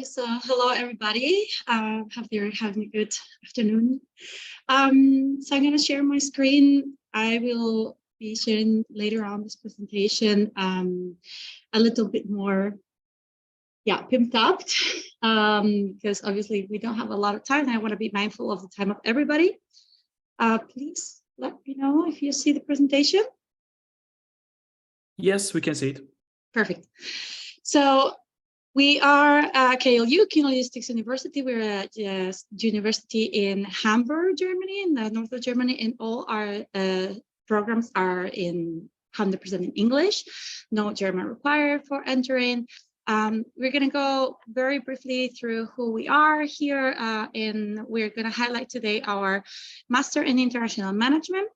So hello everybody, hope you're having a good afternoon. So I'm going to share my screen. I will be sharing later on this presentation a little bit more pimped up because obviously we don't have a lot of time and I want to be mindful of the time of everybody. Please let me know if you see the presentation. Yes, we can see it. Perfect. So we are KLU, Kühne Logistics University. We're a university in Hamburg, Germany, in the north of Germany, and all our programs are in 100% in English. No German required for entering. We're going to go very briefly through who we are here, and we're going to highlight today our Master in International Management.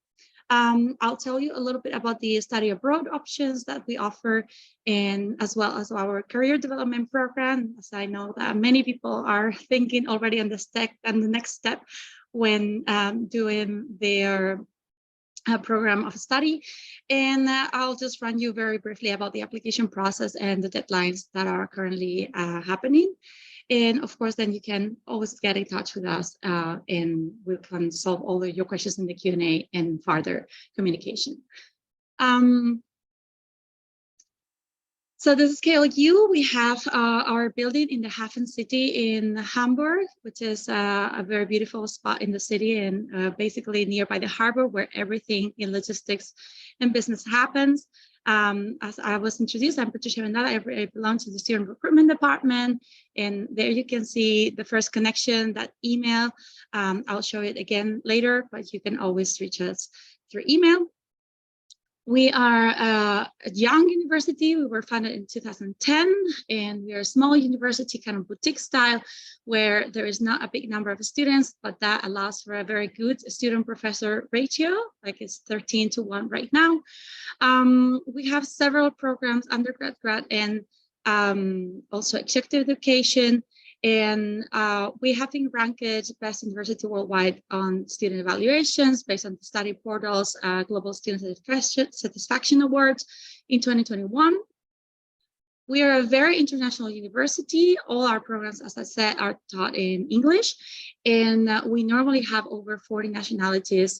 I'll tell you a little bit about the study abroad options that we offer, and as well as our career development program, as I know that many people are thinking already on the next step when doing their program of study. And I'll just run you very briefly about the application process and the deadlines that are currently happening. And of course, then you can always get in touch with us and we can solve all of your questions in the Q&A and further communication. So this is KLU. We have our building in the Hafen City in Hamburg, which is a very beautiful spot in the city and basically nearby the harbor where everything in logistics and business happens. As I was introduced, I'm Patricia Vendala. I belong to the student recruitment department, and there you can see the first connection, that email. I'll show it again later, but you can always reach us through email. We are a young university. We were founded in 2010, and we are a small university, kind of boutique style, where there is not a big number of students, but that allows for a very good student-professor ratio, like it's 13 to 1 right now. We have several programs, undergrad, grad, and also executive education. And we have been ranked best university worldwide on student evaluations based on the study portals, Global Student Satisfaction Awards in 2021. We are a very international university. All our programs, as I said, are taught in English. And we normally have over 40 nationalities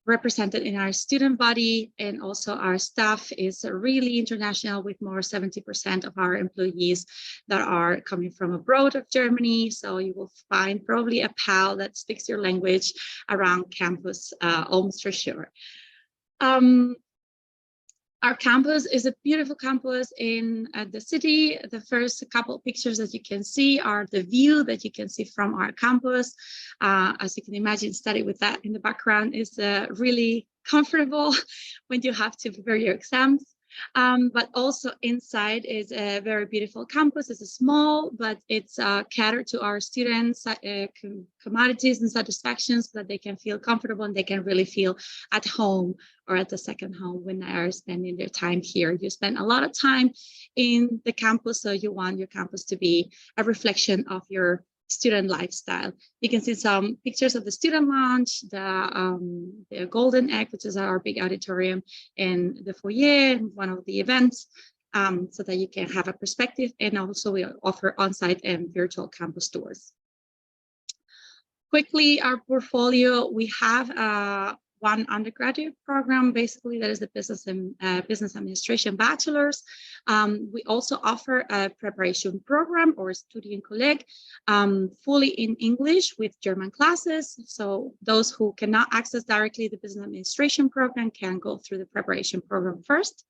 represented in our student body, and also our staff is really international, with more 70% of our employees that are coming from abroad of Germany. So you will find probably a pal that speaks your language around campus, almost for sure. Our campus is a beautiful campus in the city. The first couple of pictures that you can see are the view that you can see from our campus. As you can imagine, study with that in the background is really comfortable when you have to prepare your exams. But also inside is a very beautiful campus. It's small, but it's catered to our students' commodities and satisfactions, so that they can feel comfortable and they can really feel at home or at the second home when they are spending their time here. You spend a lot of time in the campus, so you want your campus to be a reflection of your student lifestyle. You can see some pictures of the student lounge, the Golden Egg, which is our big auditorium, and the foyer, one of the events, so that you can have a perspective. And also we offer on-site and virtual campus tours. Quickly, our portfolio, we have one undergraduate program, basically, that is the business administration bachelor's. We also offer a preparation program or Studienkolleg, fully in English with German classes. So those who cannot access directly the business administration program can go through the preparation program first.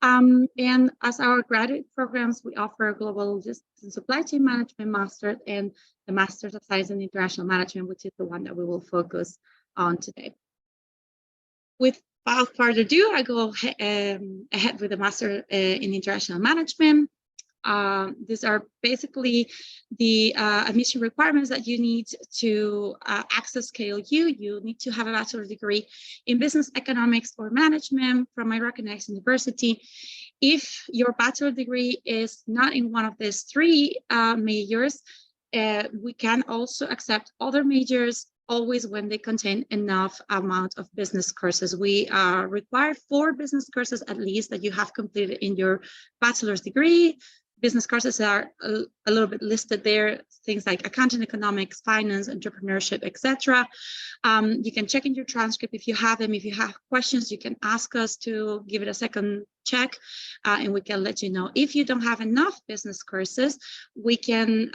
And as our graduate programs, we offer global logistics and supply chain management master and the Masters of Science in International Management, which is the one that we will focus on today. Without further ado, I go ahead with the Master in International Management. These are basically the admission requirements that you need to access KLU. You need to have a bachelor's degree in business economics or management from a recognized university. If your bachelor degree is not in one of these three majors, we can also accept other majors, always when they contain enough amount of business courses. We require 4 business courses at least that you have completed in your bachelor's degree. business courses are a little bit listed there, things like accounting, economics, finance, entrepreneurship, etc. You can check in your transcript if you have them. If you have questions, you can ask us to give it a second check, and we can let you know. If you don't have enough business courses, we can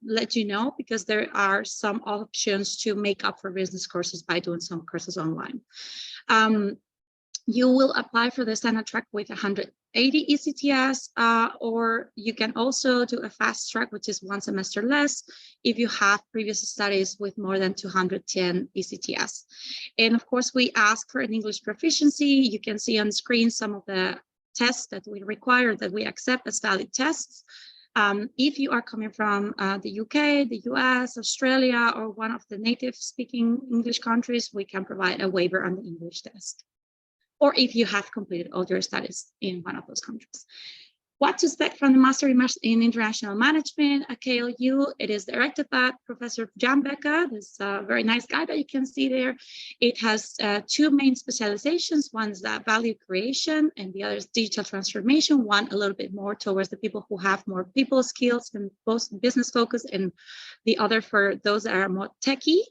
let you know, because there are some options to make up for business courses by doing some courses online. You will apply for the standard track with 180 ECTS, or you can also do a fast track, which is 1 semester less, if you have previous studies with more than 210 ECTS. And of course, we ask for an English proficiency. You can see on screen some of the tests that we require, that we accept as valid tests. If you are coming from the UK, the US, Australia, or one of the native speaking English countries, we can provide a waiver on the English test, or if you have completed all your studies in one of those countries. What to expect from the Master in International Management at KLU? It is directed by Professor Jan Becker, this very nice guy that you can see there. It has 2 main specializations. One is value creation, and the other is digital transformation. One a little bit more towards the people who have more people skills and both business focus, and the other for those that are more techie.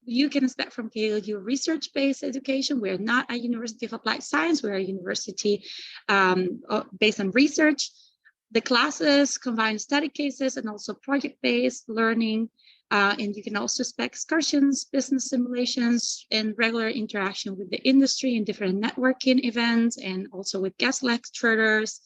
You can expect from KLU research-based education. We're not a University of Applied Science. We're a university based on research. The classes combine study cases and also project-based learning. And you can also expect excursions, business simulations, and regular interaction with the industry and different networking events, and also with guest lecturers.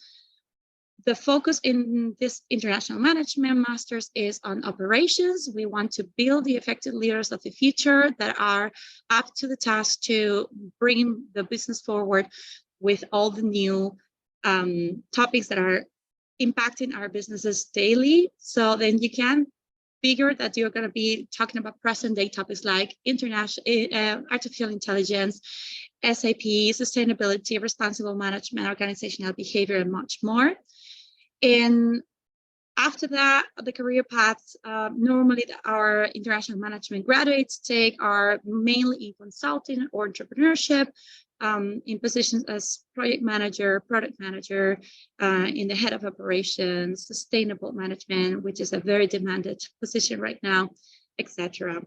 The focus in this international management masters is on operations. We want to build the effective leaders of the future that are up to the task to bring the business forward with all the new topics that are impacting our businesses daily. So then you can figure that you're going to be talking about present day topics like artificial intelligence, SAP, sustainability, responsible management, organizational behavior, and much more. And after that, the career paths normally our international management graduates take are mainly in consulting or entrepreneurship, in positions as project manager, product manager, in the head of operations, sustainable management, which is a very demanded position right now, etc.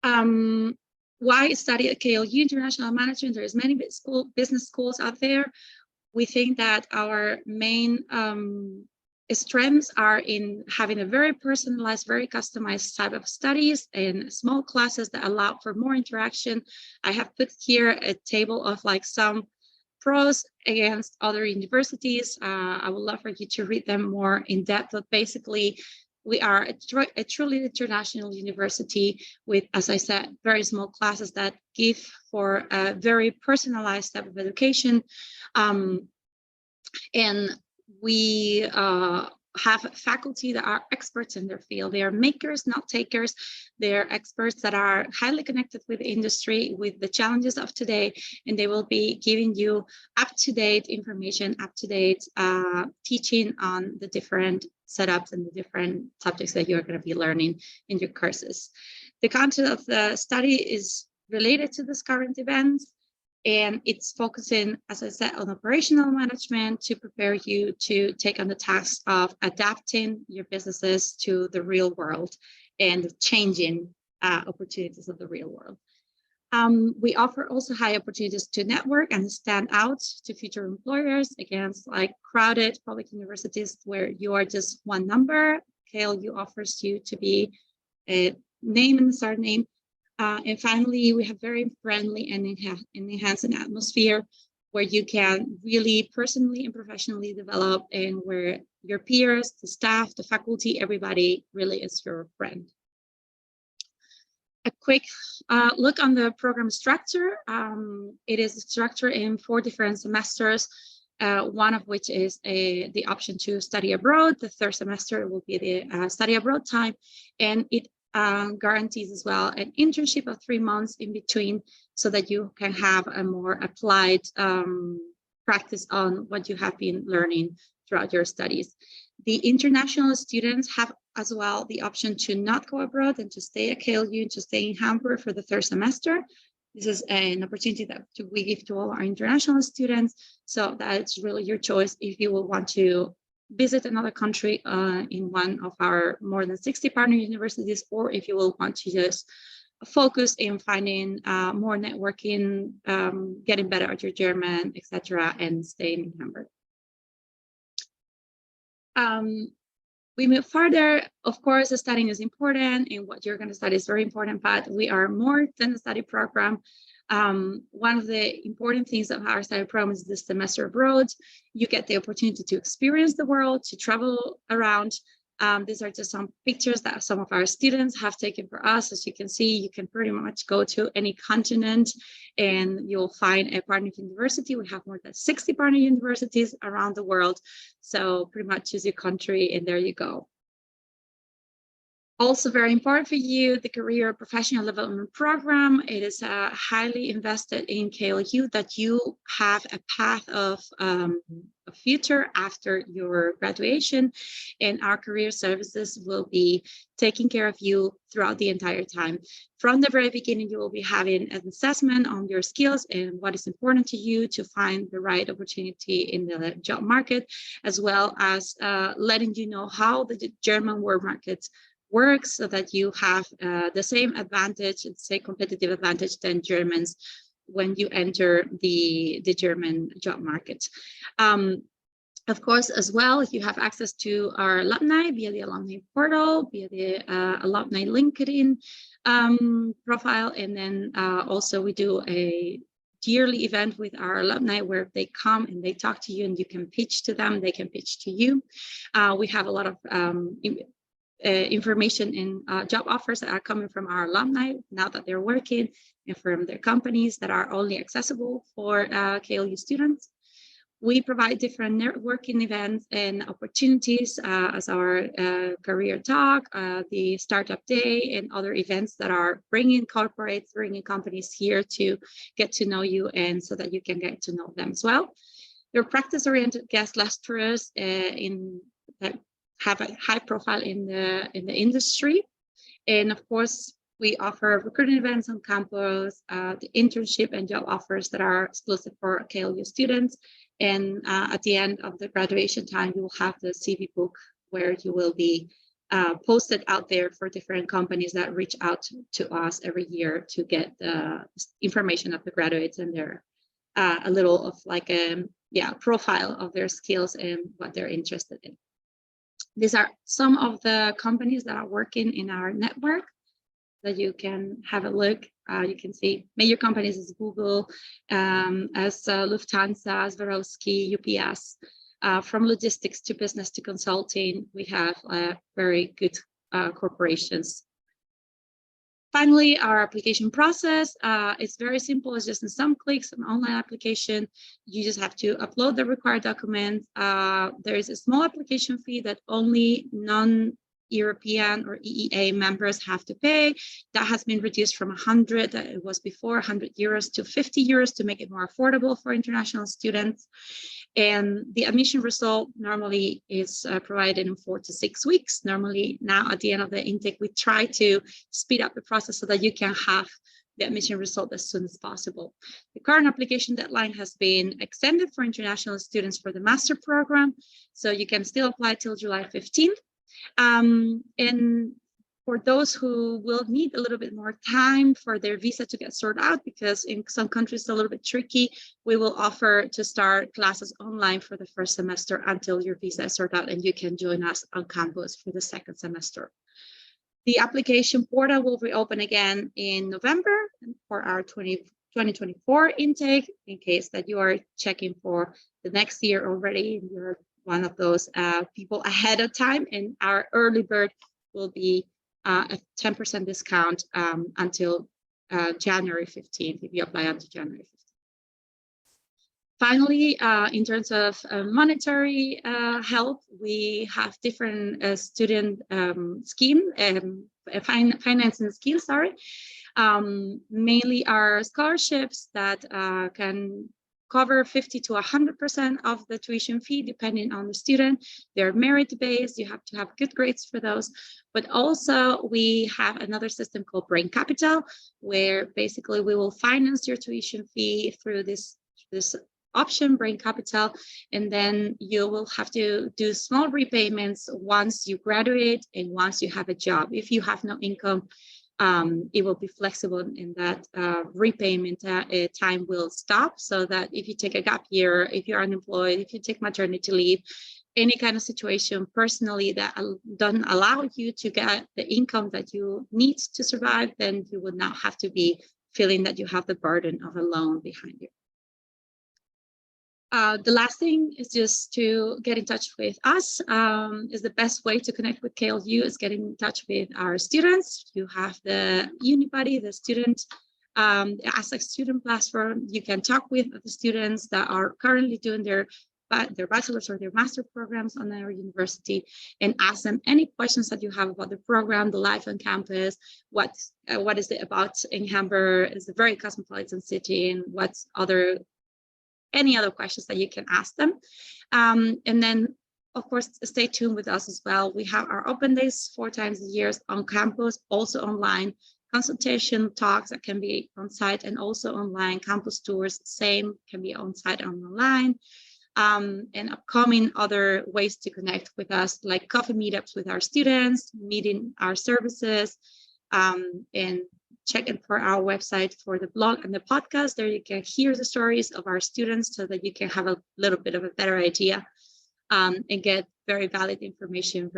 Why study at KLU International Management? There's many business schools out there. We think that our main strengths are in having a very personalized, very customized type of studies and small classes that allow for more interaction. I have put here a table of like some pros against other universities. I would love for you to read them more in depth, but basically we are a truly international university with, as I said, very small classes that give for a very personalized type of education. And we have faculty that are experts in their field. They are makers, not takers. They're experts that are highly connected with the industry, with the challenges of today, and they will be giving you up-to-date information, up-to-date teaching on the different setups and the different subjects that you're going to be learning in your courses. The content of the study is related to this current event, and it's focusing, as I said, on operational management to prepare you to take on the task of adapting your businesses to the real world and changing opportunities of the real world. We offer also high opportunities to network and stand out to future employers against like crowded public universities where you are just one number. KLU offers you to be a name and surname. And finally, we have very friendly and enhancing atmosphere where you can really personally and professionally develop, and where your peers, the staff, the faculty, everybody really is your friend. A quick look on the program structure. It is structured in 4 different semesters, one of which is the option to study abroad. The 3rd semester will be the study abroad time, and it guarantees as well an internship of 3 months in between, so that you can have a more applied practice on what you have been learning throughout your studies. The international students have as well the option to not go abroad and to stay at KLU and to stay in Hamburg for the 3rd semester. This is an opportunity that we give to all our international students, so that it's really your choice if you will want to visit another country in one of our more than 60 partner universities, or if you will want to just focus in finding more networking, getting better at your German, etc., and staying in Hamburg. We move further. Of course, the studying is important, and what you're going to study is very important, but we are more than a study program. One of the important things of our study program is the semester abroad. You get the opportunity to experience the world, to travel around. These are just some pictures that some of our students have taken for us. As you can see, you can pretty much go to any continent and you'll find a partner university. We have more than 60 partner universities around the world. So pretty much choose your country and there you go. Also very important for you, the Career Professional Development Program. It is highly invested in KLU that you have a path of a future after your graduation, and our career services will be taking care of you throughout the entire time. From the very beginning, you will be having an assessment on your skills and what is important to you to find the right opportunity in the job market, as well as letting you know how the German work market works, so that you have the same advantage, the same competitive advantage than Germans when you enter the German job market. Of course, as well, you have access to our alumni via the alumni portal, via the alumni LinkedIn profile, and then also we do a yearly event with our alumni where they come and they talk to you and you can pitch to them, they can pitch to you. We have a lot of information in job offers that are coming from our alumni now that they're working, and from their companies that are only accessible for KLU students. We provide different networking events and opportunities as our career talk, the startup day, and other events that are bringing corporates, bringing companies here to get to know you, and so that you can get to know them as well. There are practice-oriented guest lecturers that have a high profile in the industry, and of course we offer recruiting events on campus, the internship and job offers that are exclusive for KLU students, and at the end of the graduation time you will have the CV book where you will be posted out there for different companies that reach out to us every year to get the information of the graduates and their a little of like a profile of their skills and what they're interested in. These are some of the companies that are working in our network that you can have a look. You can see major companies as Google, as Lufthansa, as 𝘱𝘀𝘕, UPS. From logistics to business to consulting, we have very good corporations. Finally, our application process is very simple. It's just in some clicks, an online application. You just have to upload the required documents. There is a small application fee that only non-European or EEA members have to pay. That has been reduced from 100 that it was before, 100 euros to 50 euros to make it more affordable for international students. And the admission result normally is provided in 4 to 6 weeks. Normally now at the end of the intake, we try to speed up the process so that you can have the admission result as soon as possible. The current application deadline has been extended for international students for the master program. So you can still apply till July 15th. And for those who will need a little bit more time for their visa to get sorted out, because in some countries it's a little bit tricky, we will offer to start classes online for the first semester until your visa is sorted out and you can join us on campus for the second semester. The application portal will reopen again in November for our 2024 intake, in case that you are checking for the next year already and you're one of those people ahead of time, and our early bird will be a 10% discount until January 15th, if you apply until January 15th. Finally, in terms of monetary help, we have different student financing schemes, mainly our scholarships that can cover 50 to 100% of the tuition fee, depending on the student. They're merit-based. You have to have good grades for those. But also we have another system called Brain Capital, where basically we will finance your tuition fee through this option, Brain Capital, and then you will have to do small repayments once you graduate and once you have a job. If you have no income, it will be flexible in that repayment time will stop, so that if you take a gap year, if you're unemployed, if you take maternity leave, any kind of situation personally that doesn't allow you to get the income that you need to survive, then you would not have to be feeling that you have the burden of a loan behind you. The last thing is just to get in touch with us. Is the best way to connect with KLU is getting in touch with our students. You have the UniBuddy, the student Ask a Student platform. You can talk with the students that are currently doing their bachelor's or their master programs on our university, and ask them any questions that you have about the program, the life on campus, what is it about in Hamburg? It's a very cosmopolitan city, and what's any other questions that you can ask them. And then, of course, stay tuned with us as well. We have our open days 4 times a year on campus, also online, consultation talks that can be on site and also online, campus tours, same, can be on site and online. And upcoming other ways to connect with us, like coffee meetups with our students, meeting our services, and check in for our website for the blog and the podcast. There you can hear the stories of our students so that you can have a little bit of a better idea and get very valuable information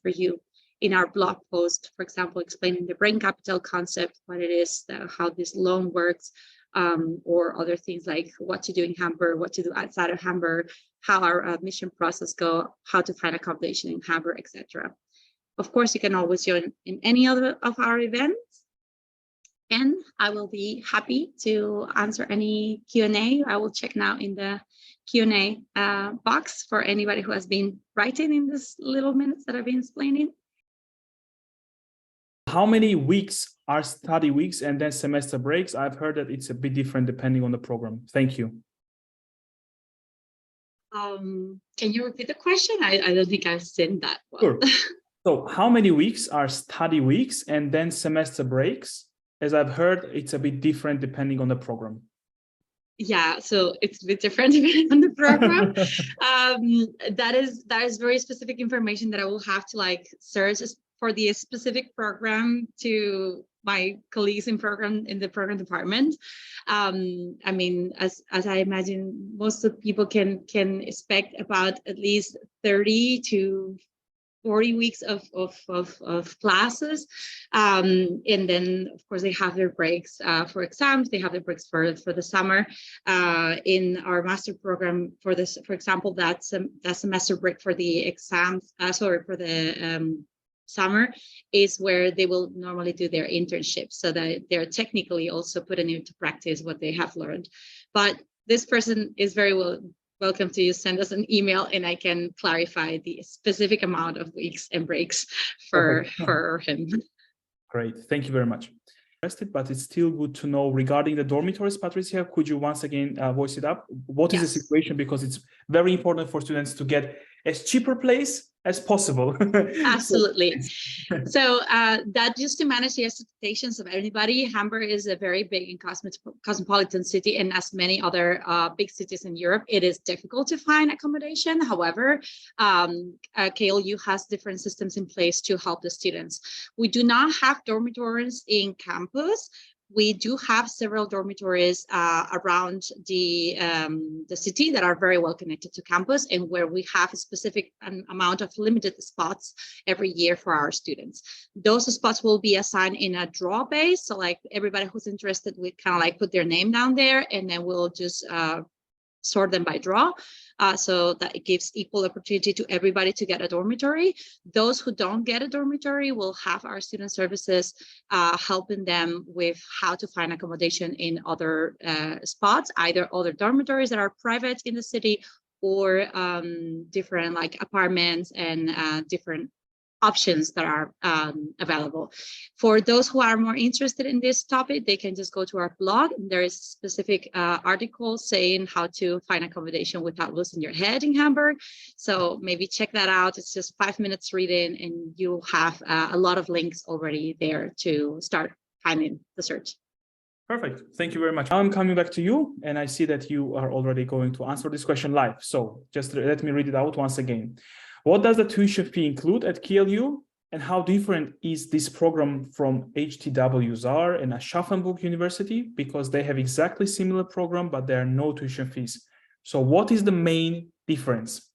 for you in our blog post, for example, explaining the brain capital concept, what it is, how this loan works, or other things like what to do in Hamburg, what to do outside of Hamburg, how our admission process go, how to find accommodation in Hamburg, etc. Of course, you can always join in any other of our events, and I will be happy to answer any Q&A. I will check now in the Q&A box for anybody who has been writing in this little minutes that I've been explaining. How many weeks are study weeks and then semester breaks? I've heard that it's a bit different depending on the program. Thank you. Can you repeat the question? I don't think I've seen that one. Sure. So how many weeks are study weeks and then semester breaks? As I've heard, it's a bit different depending on the program. Yeah, so it's a bit different depending on the program. That is very specific information that I will have to search for the specific program to my colleagues in the program department. I mean, as I imagine, most of the people can expect about at least 30 to 40 weeks of classes, and then of course they have their breaks for exams. They have their breaks for the summer. In our master program, for example, that semester break for the exams, for the summer is where they will normally do their internship, so that they're technically also putting into practice what they have learned. But this person is very welcome to send us an email, and I can clarify the specific amount of weeks and breaks for him. Great, thank you very much. But it's still good to know regarding the dormitories. Patricia, could you once again voice it up? What is the situation? Because it's very important for students to get as cheaper place as possible. Absolutely. So that just to manage the expectations of anybody, Hamburg is a very big and cosmopolitan city, and as many other big cities in Europe, it is difficult to find accommodation. However, KLU has different systems in place to help the students. We do not have dormitories in campus. We do have several dormitories around the city that are very well connected to campus, and where we have a specific amount of limited spots every year for our students. Those spots will be assigned in a draw base. So everybody who's interested, we kind of put their name down there, and then we'll just sort them by draw, so that it gives equal opportunity to everybody to get a dormitory. Those who don't get a dormitory will have our student services helping them with how to find accommodation in other spots, either other dormitories that are private in the city, or different apartments and different options that are available. For those who are more interested in this topic, they can just go to our blog. There is specific articles saying how to find accommodation without losing your head in Hamburg. So maybe check that out. It's just 5 minutes reading, and you'll have a lot of links already there to start finding the search. Perfect. Thank you very much. Now I'm coming back to you, and I see that you are already going to answer this question live. So just let me read it out once again. What does the tuition fee include at KLU, and how different is this program from 𝘱𝘢𝘪𝘥𝘷𝘦𝘳𝘴𝘪𝘯𝘨 and 𝘱𝘢𝘪𝘥 University? Because they have exactly similar program, but there are no tuition fees. So what is the main difference?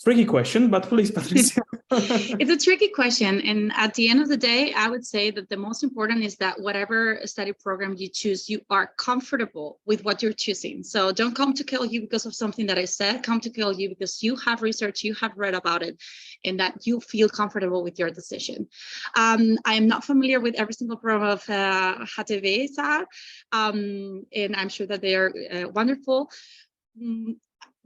Tricky question, but please, Patricia. It's a tricky question. And at the end of the day, I would say that the most important is that whatever study program you choose, you are comfortable with what you're choosing. So don't come to KLU because of something that I said. Come to KLU because you have researched, you have read about it, and that you feel comfortable with your decision. I am not familiar with every single program of 𝘱𝘢𝘪𝘥𝘷𝘦𝘳𝘴𝘪𝘯𝘨, and I'm sure that they are wonderful.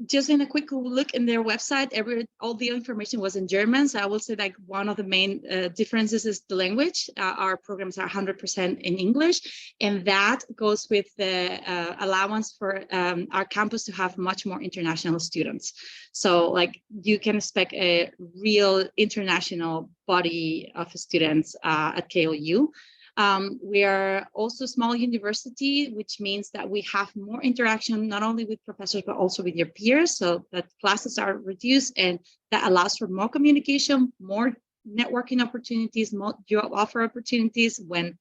Just in a quick look in their website, all the information was in German. So I will say like one of the main differences is the language. Our programs are 100% in English, and that goes with the allowance for our campus to have much more international students. So like you can expect a real international body of students at KLU. We are also a small university, which means that we have more interaction, not only with professors, but also with your peers, so that classes are reduced, and that allows for more communication, more networking opportunities, more job offer opportunities. When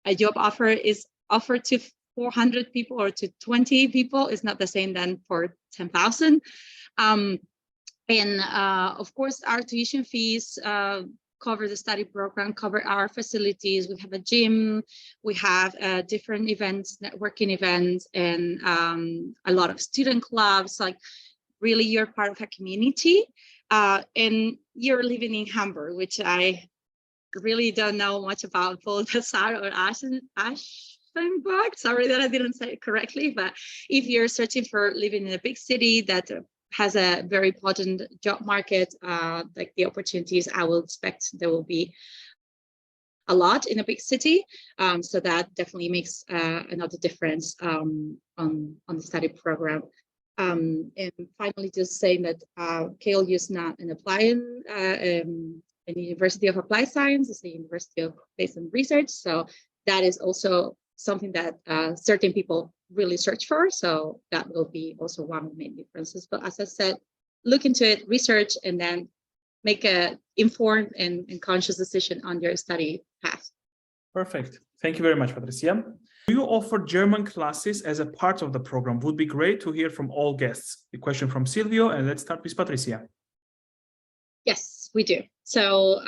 a job offer is offered to 400 people or to 20 people, it's not the same than for 10,000. Of course, our tuition fees cover the study program, cover our facilities. We have a gym, we have different events, networking events, and a lot of student clubs. Like really you're part of a community, and you're living in Hamburg, which I really don't know much about 𝘱𝘢𝘪𝘥𝘷𝘦𝘳𝘴𝘪𝘯𝘨 or Aschenburg. Sorry that I didn't say it correctly, but if you're searching for living in a big city that has a very potent job market, like the opportunities, I will expect there will be a lot in a big city. So that definitely makes another difference on the study program. And finally, just saying that KLU is not an university of applied science, it's a university of based on research. So that is also something that certain people really search for. So that will be also one of the main differences. But as I said, look into it, research, and then make a informed and conscious decision on your study path. Perfect. Thank you very much, Patricia. Do you offer German classes as a part of the program? Would be great to hear from all guests. The question from Silvio, and let's start with Patricia. Yes, we do. So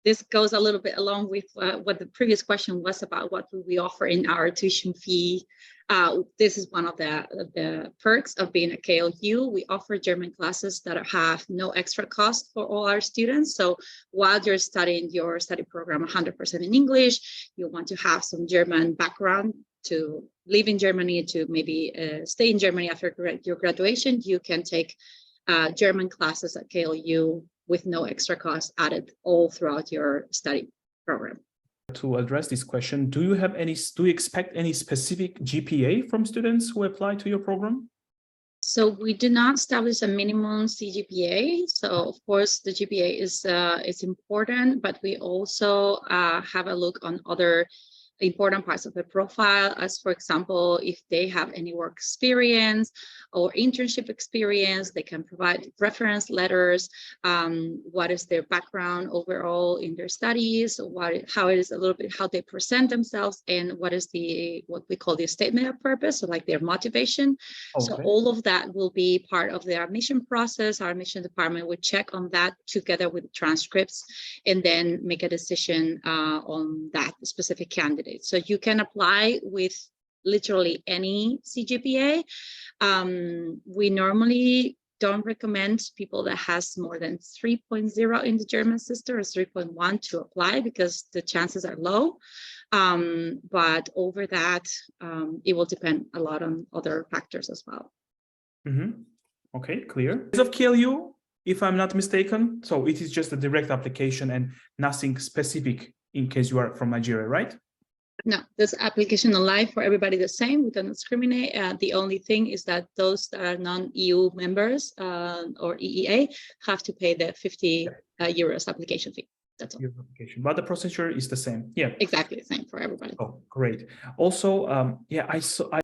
this goes a little bit along with what the previous question was about what do we offer in our tuition fee. This is one of the perks of being at KLU. We offer German classes that have no extra cost for all our students. So while you're studying your study program 100% in English, you want to have some German background to live in Germany, to maybe stay in Germany after your graduation, you can take German classes at KLU with no extra cost added all throughout your study program. To address this question, do you expect any specific GPA from students who apply to your program? So we do not establish a minimum CGPA. So of course the GPA is important, but we also have a look on other important parts of the profile, as for example, if they have any work experience or internship experience, they can provide reference letters, what is their background overall in their studies, how it is a little bit how they present themselves, and what is what we call the statement of purpose, so like their motivation. Okay. So all of that will be part of the admission process. Our admission department would check on that together with transcripts and then make a decision on that specific candidate. So you can apply with literally any CGPA. We normally don't recommend people that has more than 3.0 in the German system or 3.1 to apply because the chances are low. But over that, it will depend a lot on other factors as well. Mm-hmm. Okay, clear. As of KLU, if I'm not mistaken. So it is just a direct application and nothing specific in case you are from Nigeria, right? No, this application online for everybody the same. We don't discriminate. The only thing is that those that are non-EU members or EEA have to pay the 50 euros application fee. That's all. Application, but the procedure is the same. Yeah, exactly the same for everybody. Oh, great. Also, yeah, I saw.